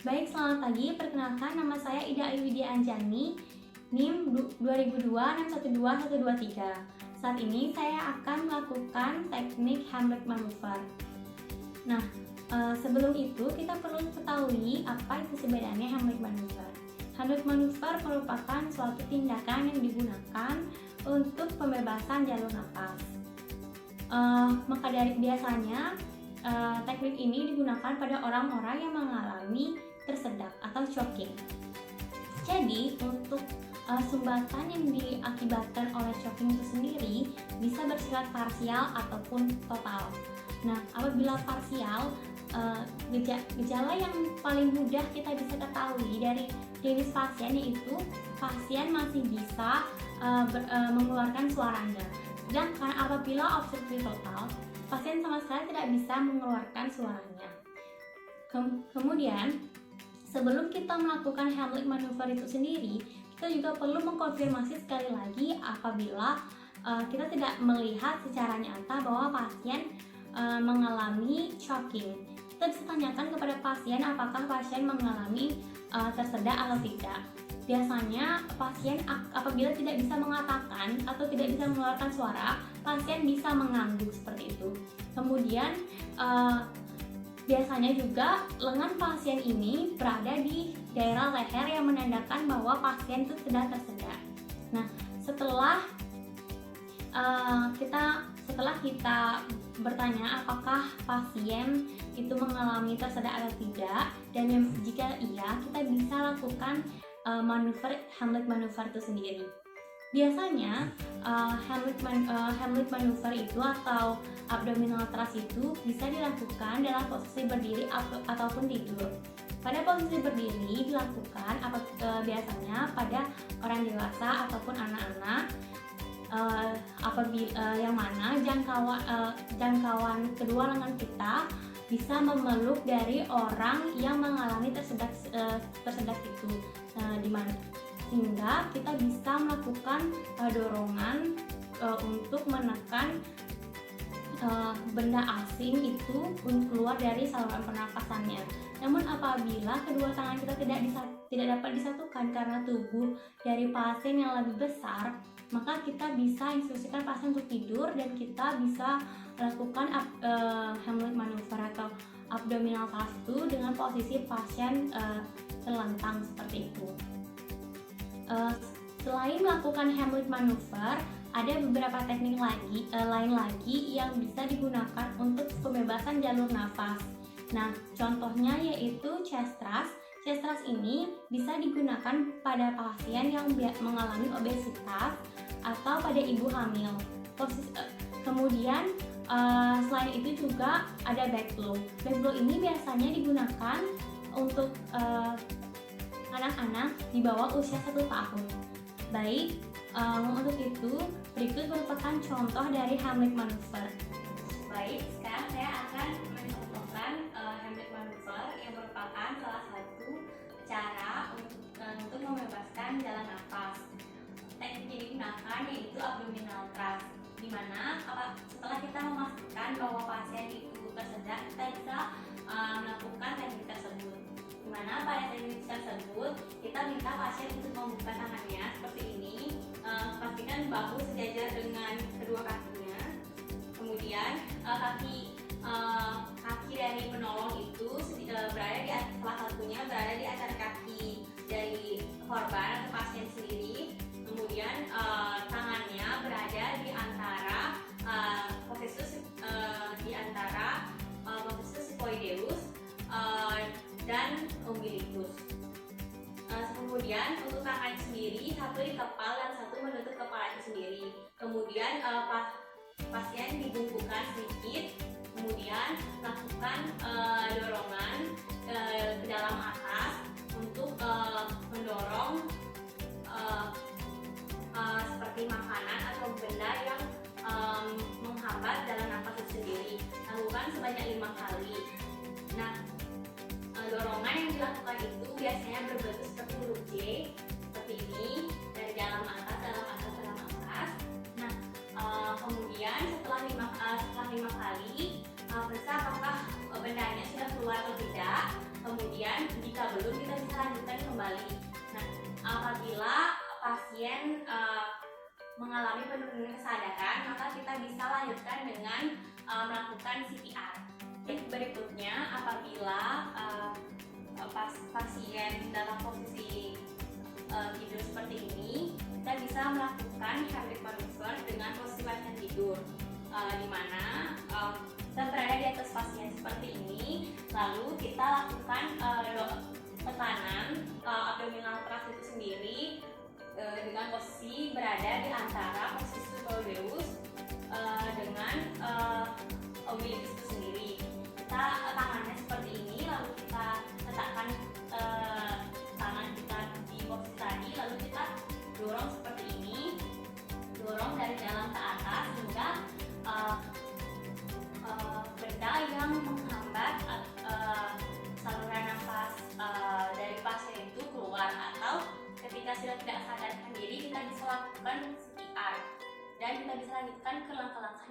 Baik, selamat pagi. Perkenalkan, nama saya Ida Ayu Widya Anjani, NIM 2002612123. Saat ini saya akan melakukan teknik Heimlich Maneuver. Nah, sebelum itu kita perlu ketahui apa itu sebenarnya Heimlich Maneuver. Heimlich Maneuver merupakan suatu tindakan yang digunakan untuk pembebasan jalur nafas. Maka dari biasanya teknik ini digunakan pada orang-orang yang mengalami tersedak atau choking. Jadi untuk sumbatan yang diakibatkan oleh choking itu sendiri bisa bersifat parsial ataupun total. Nah, apabila parsial, gejala yang paling mudah kita bisa ketahui dari klinis pasien yaitu pasien masih bisa mengeluarkan suaranya. Sedangkan apabila obstruktif total, pasien sama sekali tidak bisa mengeluarkan suaranya. Kemudian, sebelum kita melakukan Heimlich Maneuver itu sendiri, kita juga perlu mengkonfirmasi sekali lagi apabila kita tidak melihat secara nyata bahwa pasien mengalami choking. Kita bisa tanyakan kepada pasien apakah pasien mengalami tersedak atau tidak. Biasanya pasien apabila tidak bisa mengatakan atau tidak bisa mengeluarkan suara, pasien bisa mengangguk seperti itu. Kemudian biasanya juga lengan pasien ini berada di daerah leher yang menandakan bahwa pasien itu sedang tersedak. Nah, setelah kita bertanya apakah pasien itu mengalami tersedak atau tidak, dan jika iya, kita bisa lakukan manuver Heimlich Maneuver itu sendiri. Biasanya Heimlich Maneuver itu atau abdominal thrust itu bisa dilakukan dalam posisi berdiri ataupun tidur. Pada posisi berdiri dilakukan biasanya pada orang dewasa ataupun anak-anak, yang mana jangkauan kedua lengan kita bisa memeluk dari orang yang mengalami tersedak itu, sehingga kita bisa melakukan dorongan untuk menekan benda asing itu untuk keluar dari saluran pernapasannya. Namun apabila kedua tangan kita tidak dapat disatukan karena tubuh dari pasien yang lebih besar, maka kita bisa instruksikan pasien untuk tidur dan kita bisa lakukan Heimlich Maneuver atau abdominal thrust dengan posisi pasien terlentang seperti itu. Selain melakukan Heimlich Maneuver, ada beberapa teknik lain lagi yang bisa digunakan untuk pembebasan jalur nafas. Nah, contohnya yaitu chest thrust. Chest thrust ini bisa digunakan pada pasien yang mengalami obesitas atau pada ibu hamil. Kemudian selain itu juga ada back blow. Back blow ini biasanya digunakan untuk anak-anak di bawah usia 1 tahun. Baik, untuk itu berikut merupakan contoh dari Heimlich Maneuver. Baik, sekarang saya akan mencontohkan Heimlich Maneuver yang merupakan salah satu cara untuk membebaskan jalan nafas. Teknik yang digunakan yaitu abdominal thrust, di mana setelah kita memastikan bahwa pasien itu tersedak, kita bisa melakukan teknik tersebut. Di mana pada teknik tersebut kita minta pasien untuk membuka tangannya seperti ini, pastikan bahu sejajar dengan kedua kakinya. Kemudian kaki dari penolong itu berada di salah satunya berada di antara kaki dari korban atau pasien sendiri. Kemudian tangannya berada di antara posisi sphenoideus dan umbilicus. Kemudian untuk tangan sendiri, satu di kepala dan satu menutup kepala itu sendiri. Kemudian pasien dibungkukkan sedikit, kemudian lakukan dorongan ke dalam atas untuk mendorong seperti makanan atau benda yang menghambat jalan nafas itu sendiri. Lakukan sebanyak 5 kali. Nah, dorongan yang dilakukan itu biasanya berbentuk seperti huruf J, seperti ini, dari dalam atas, dalam atas, dalam atas. Nah, kemudian setelah 5 kali, periksa apakah bendanya sudah keluar atau tidak. Kemudian kemudian jika belum kita bisa lanjutkan kembali. Nah, apabila pasien mengalami penurunan kesadaran, maka kita bisa lanjutkan dengan melakukan CPR. Berikutnya, apabila pasien dalam posisi tidur seperti ini, kita bisa melakukan Heimlich maneuver dengan posisi pasien tidur, di mana kita berada di atas pasien seperti ini, lalu kita lakukan tekanan abdominal thrust itu sendiri dengan posisi berada di antara posisi gluteus dengan umbilicus itu sendiri. Kita tangannya seperti ini, lalu kita letakkan tangan kita di posisi tadi, lalu kita dorong seperti ini, dorong dari dalam ke atas hingga benda yang menghambat saluran nafas dari pasien itu keluar, atau ketika sudah tidak sadarkan diri kita bisa lakukan CPR dan kita bisa lanjutkan ke langkah-langkah